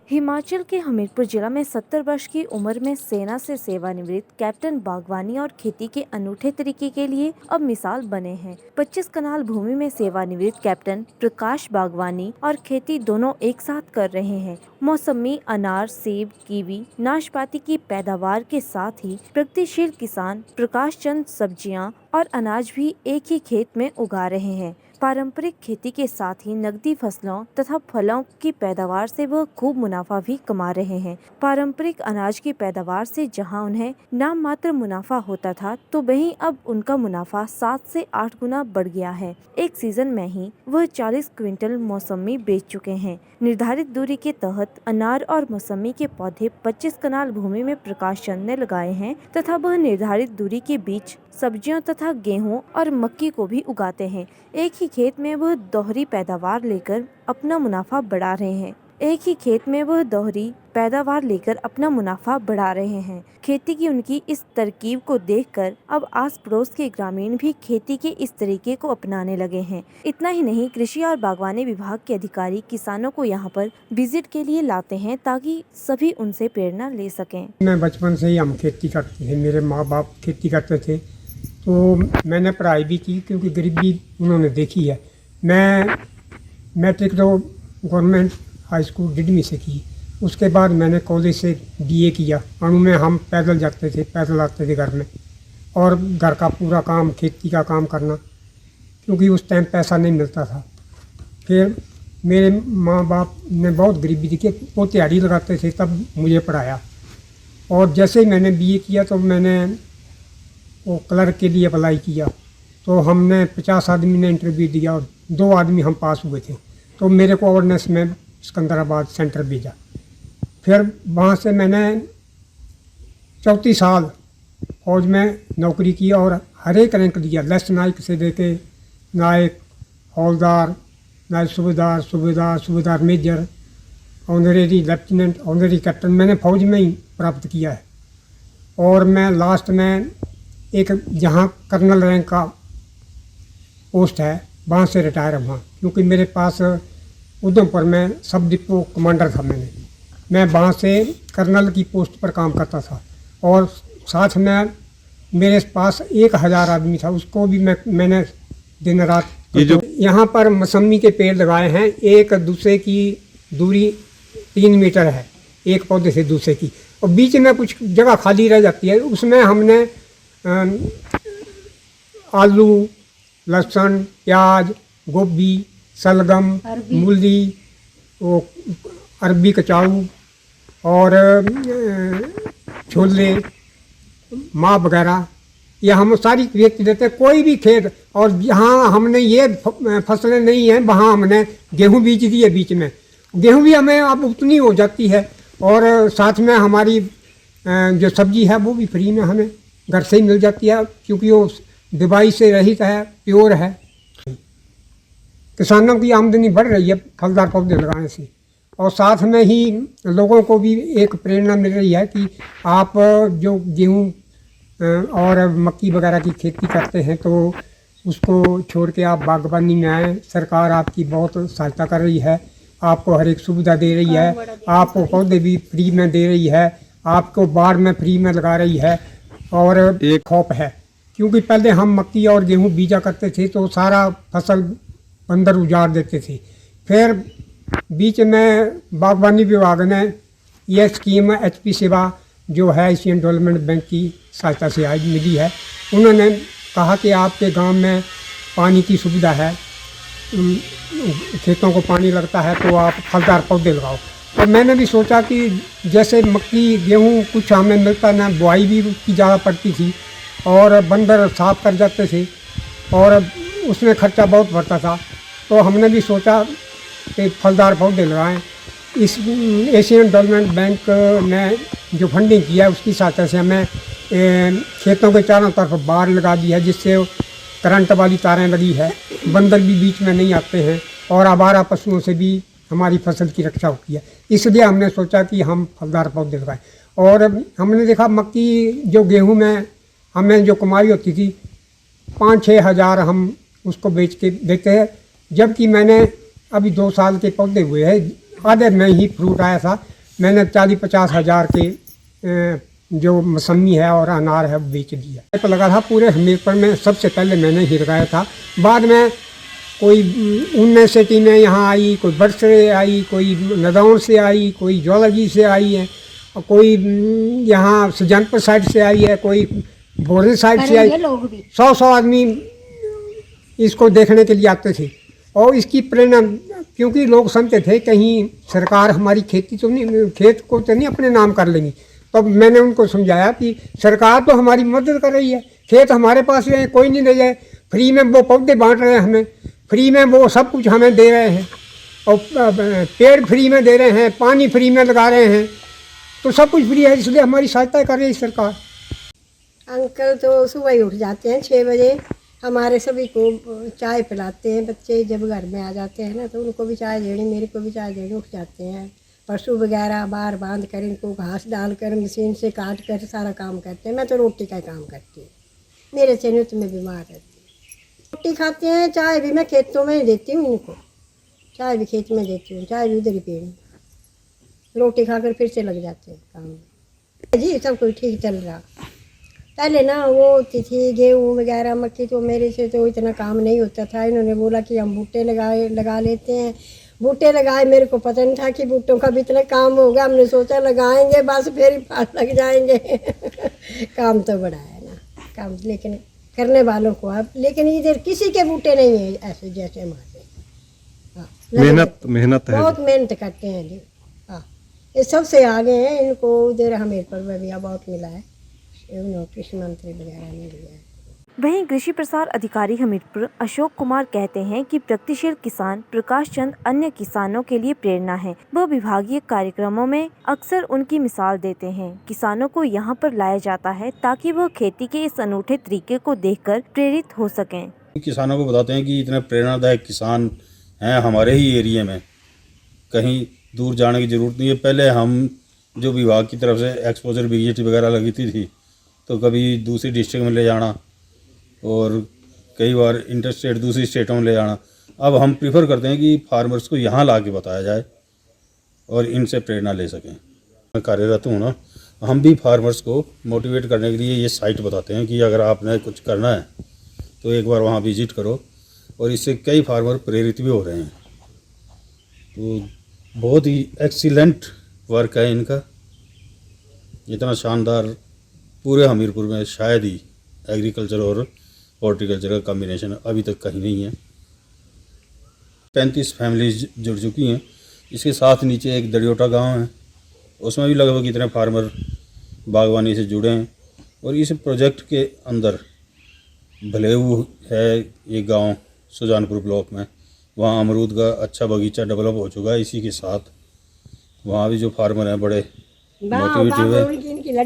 हिमाचल के हमीरपुर जिला में 70 वर्ष की उम्र में सेना से सेवानिवृत्त कैप्टन बागवानी और खेती के अनूठे तरीके के लिए अब मिसाल बने हैं। 25 कनाल भूमि में सेवानिवृत्त कैप्टन प्रकाश बागवानी और खेती दोनों एक साथ कर रहे हैं। मौसमी अनार, सेब, कीवी, नाशपाती की पैदावार के साथ ही प्रगतिशील किसान प्रकाश चंद सब्जियां और अनाज भी एक ही खेत में उगा रहे हैं। पारंपरिक खेती के साथ ही नकदी फसलों तथा फलों की पैदावार से वह खूब मुनाफा भी कमा रहे हैं। पारंपरिक अनाज की पैदावार से जहां उन्हें नाम मात्र मुनाफा होता था, तो वहीं अब उनका मुनाफा 7 से 8 गुना बढ़ गया है। एक सीजन में ही वह 40 क्विंटल मौसमी बेच चुके हैं। निर्धारित दूरी के तहत अनार और मौसमी के पौधे 25 कनाल भूमि में प्रकाश चंद ने लगाए हैं तथा वह निर्धारित दूरी के बीच सब्जियों तथा गेहूं और मक्की को भी उगाते हैं। एक ही खेत में वह दोहरी पैदावार लेकर अपना मुनाफा बढ़ा रहे हैं। खेती की उनकी इस तरकीब को देखकर अब आस पड़ोस के ग्रामीण भी खेती के इस तरीके को अपनाने लगे हैं। इतना ही नहीं, कृषि और बागवानी विभाग के अधिकारी किसानों को यहाँ पर विजिट के लिए लाते हैं ताकि सभी उनसे प्रेरणा ले सकें। मैं बचपन से ही हम खेती करते थे, मेरे माँ बाप खेती करते थे, तो मैंने पढ़ाई भी की क्योंकि गरीबी उन्होंने देखी है। मैं मैट्रिक तो गवर्नमेंट हाई स्कूल डिडमी से की, उसके बाद मैंने कॉलेज से बीए किया। अणु में हम पैदल जाते थे, पैदल आते थे घर में, और घर का पूरा काम, खेती का काम करना, क्योंकि उस टाइम पैसा नहीं मिलता था। फिर मेरे माँ बाप ने बहुत गरीबी देखी, वो दिहाड़ी लगाते थे, तब मुझे पढ़ाया। और जैसे ही मैंने बीए किया तो मैंने वो क्लर्क के लिए अप्लाई किया, तो हमने 50 आदमी ने इंटरव्यू दिया और 2 आदमी हम पास हुए थे। तो मेरे को अवेयरनेस में सिकंदराबाद सेंटर भेजा। फिर वहाँ से मैंने 34 साल फौज में नौकरी की और हर एक रैंक दिया, लेफ्ट नायक से लेके नायक, हौलदार, naik subedar, subedar major, honorary lieutenant, honorary captain मैंने फौज में ही प्राप्त किया है। और मैं लास्ट में एक जहाँ कर्नल रैंक का पोस्ट है, वहाँ से रिटायर हुआ, क्योंकि मेरे पास उधमपुर में सब डिपो कमांडर था। मैं वहाँ से कर्नल की पोस्ट पर काम करता था, और साथ में मेरे पास 1000 आदमी था, उसको भी मैंने दिन रात यहाँ पर मौसमी के पेड़ लगाए हैं। एक दूसरे की दूरी 3 मीटर है, एक पौधे से दूसरे की, और बीच में कुछ जगह खाली रह जाती है, उसमें हमने आलू, लहसुन, प्याज, गोभी, सलगम, मूली, वो अरबी कचाऊ और छोले, माँ वगैरह, ये हम सारी खेती देते हैं। कोई भी खेत, और जहाँ हमने ये फसलें नहीं हैं वहाँ हमने गेहूँ बीज दी है। बीच में गेहूँ भी हमें अब उतनी हो जाती है, और साथ में हमारी जो सब्जी है वो भी फ्री में हमें घर से ही मिल जाती है, क्योंकि वो दवाई से रहित है, प्योर है। किसानों की आमदनी बढ़ रही है फलदार पौधे लगाने से, और साथ में ही लोगों को भी एक प्रेरणा मिल रही है कि आप जो गेहूँ और मक्की वगैरह की खेती करते हैं तो उसको छोड़ के आप बागवानी में आएँ। सरकार आपकी बहुत सहायता कर रही है, आपको हर एक सुविधा दे रही है, आपको पौधे भी फ्री में दे रही है, आपको बाढ़ में फ्री में लगा रही है। और एक खौफ है, क्योंकि पहले हम मक्की और गेहूँ बीजा करते थे तो सारा फसल बंदर उजाड़ देते थे। फिर बीच में बागवानी विभाग ने यह स्कीम HP सेवा जो है एशियन डेवलपमेंट बैंक की सहायता से आज मिली है। उन्होंने कहा कि आपके गांव में पानी की सुविधा है, खेतों को पानी लगता है, तो आप फलदार पौधे लगाओ। तो मैंने भी सोचा कि जैसे मक्की गेहूँ कुछ हमें मिलता ना, बुआई भी उसकी ज़्यादा पड़ती थी और बंदर साफ कर जाते थे और उसमें खर्चा बहुत बढ़ता था, तो हमने भी सोचा कि फलदार पौधे लगाएं। इस एशियन डेवलपमेंट बैंक ने जो फंडिंग किया उसकी सहायता से हमें खेतों के चारों तरफ बाड़ लगा दी है, जिससे करंट वाली तारें लगी है, बंदर भी बीच में नहीं आते हैं, और आवारा पशुओं से भी हमारी फसल की रक्षा होती है। इसलिए हमने सोचा कि हम फलदार पौधे लगाएं। और हमने देखा मक्की जो गेहूं में हमें जो कमाई होती थी 5-6 हज़ार हम उसको बेच के देते हैं, जबकि मैंने अभी 2 साल के पौधे हुए हैं, आधे में ही फ्रूट आया था, मैंने 40-50 हज़ार के जो मौसमी है और अनार है वो बेच दिया। तो लगा था पूरे हमीरपुर में सबसे पहले मैंने ही लगाया था। बाद में कोई उनमें से टीमें यहाँ आई, कोई बड़ से आई, कोई नदौन से आई, कोई ज्वालाजी से आई है, और कोई यहाँ सुजानपुर साइड से आई है, कोई बोरे साइड से आई। 100 आदमी इसको देखने के लिए आते थे। और इसकी प्रेरणा क्योंकि लोग समझते थे कहीं सरकार हमारी खेती तो नहीं, खेत को तो नहीं अपने नाम कर लेंगी। तो मैंने उनको समझाया कि सरकार तो हमारी मदद कर रही है, खेत हमारे पास है, कोई नहीं ले जाए। फ्री में वो पौधे बांट रहे हैं हमें, फ्री में वो सब कुछ हमें दे रहे हैं, और पेड़ फ्री में दे रहे हैं, पानी फ्री में लगा रहे हैं, तो सब कुछ फ्री है, इसलिए हमारी सहायता कर रही है सरकार। अंकल तो सुबह ही उठ जाते हैं 6 बजे, हमारे सभी को चाय पिलाते हैं। बच्चे जब घर में आ जाते हैं ना तो उनको भी चाय देनी, मेरे को भी चाय देनी, उठ जाते हैं। पशु वगैरह बाहर बांध कर इनको घास डालकर मशीन से काट कर सारा काम करते हैं। मैं तो रोटी का काम करती हूँ, मेरे से तो मैं बीमार रहती हूँ। रोटी खाते हैं, चाय भी मैं खेतों में ही देती हूँ इनको, चाय भी खेत में देती हूँ, चाय भी उधर ही पीनी, रोटी खाकर फिर से लग जाते हैं काम में। जी सब कुछ ठीक चल रहा। पहले ना वो होती थी गेहूँ वगैरह मक्की, तो मेरे से तो इतना काम नहीं होता था। इन्होंने बोला कि हम बूटे लगा लेते हैं। बूटे लगाए, मेरे को पता नहीं था कि बूटों का भी इतना काम होगा। हमने सोचा लगाएंगे बस फिर ही पास लग जाएंगे। काम तो बड़ा है ना काम, लेकिन करने वालों को अब, लेकिन इधर किसी के बूटे नहीं है ऐसे जैसे हमारे। हाँ, मेहनत है, बहुत मेहनत करते हैं जी। हाँ, ये सबसे आगे हैं, इनको उधर हमीरपुर में भी अवार्ड मिला है, कृषि मंत्री वगैरह ने दिया है। वहीं कृषि प्रसार अधिकारी हमीरपुर अशोक कुमार कहते हैं कि प्रगतिशील किसान प्रकाश चंद अन्य किसानों के लिए प्रेरणा है। वह विभागीय कार्यक्रमों में अक्सर उनकी मिसाल देते हैं। किसानों को यहाँ पर लाया जाता है ताकि वह खेती के इस अनूठे तरीके को देखकर प्रेरित हो सकें। किसानों को बताते हैं कि इतने प्रेरणादायक किसान हैं हमारे ही एरिया में, कहीं दूर जाने की ज़रूरत नहीं है। पहले हम जो विभाग की तरफ से एक्सपोजर विजिट वगैरह लगी थी तो कभी दूसरी डिस्ट्रिक्ट में ले जाना और कई बार इंटर स्टेट दूसरी स्टेटों में ले जाना। अब हम प्रीफर करते हैं कि फार्मर्स को यहाँ ला के बताया जाए और इनसे प्रेरणा ले सकें। मैं कार्यरत हूँ ना, हम भी फार्मर्स को मोटिवेट करने के लिए ये साइट बताते हैं कि अगर आपने कुछ करना है तो एक बार वहाँ विजिट करो, और इससे कई फार्मर प्रेरित भी हो रहे हैं। तो बहुत ही एक्सीलेंट वर्क है इनका, इतना शानदार पूरे हमीरपुर में शायद ही एग्रीकल्चर और हॉर्टिकल्चर का कॉम्बिनेशन अभी तक कहीं नहीं है। 35 फैमिलीज जुड़ चुकी हैं। इसके साथ नीचे एक दरियोटा गांव है, उसमें भी लगभग इतने फार्मर बागवानी से जुड़े हैं। और इस प्रोजेक्ट के अंदर भलेऊ है ये गांव सुजानपुर ब्लॉक में, वहाँ अमरूद का अच्छा बगीचा डेवलप हो चुका है। इसी के साथ वहाँ भी जो फार्मर हैं बड़े मोटिवेटिव है।